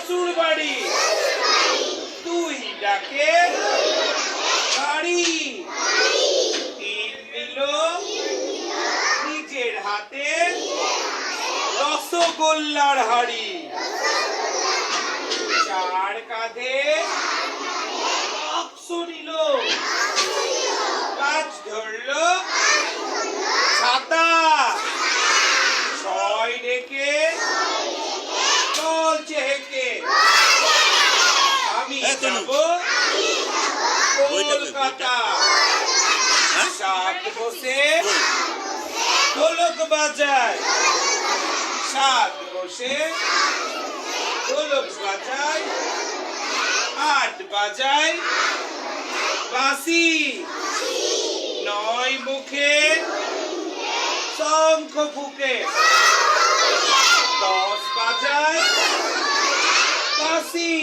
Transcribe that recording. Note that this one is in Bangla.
শ্বশুর বাড়ি, 2 ডাকে গাড়ি, 3 নিল নিজের হাতে রসগোল্লার হাড়ি, 4 কাঁধে বাক্স নিল, 5 ধরলো ছাতা, 6 ডেকে চলছে হেঁকে আমি যাব কলকাতা, 7 বসে ঢোলক বাজায়, 7 বসে ঢোলক বাজায়, 8 বাজায় বাঁশি, 9 মুখে শঙ্খ ফুঁকে, 10 বাজায় কাশি।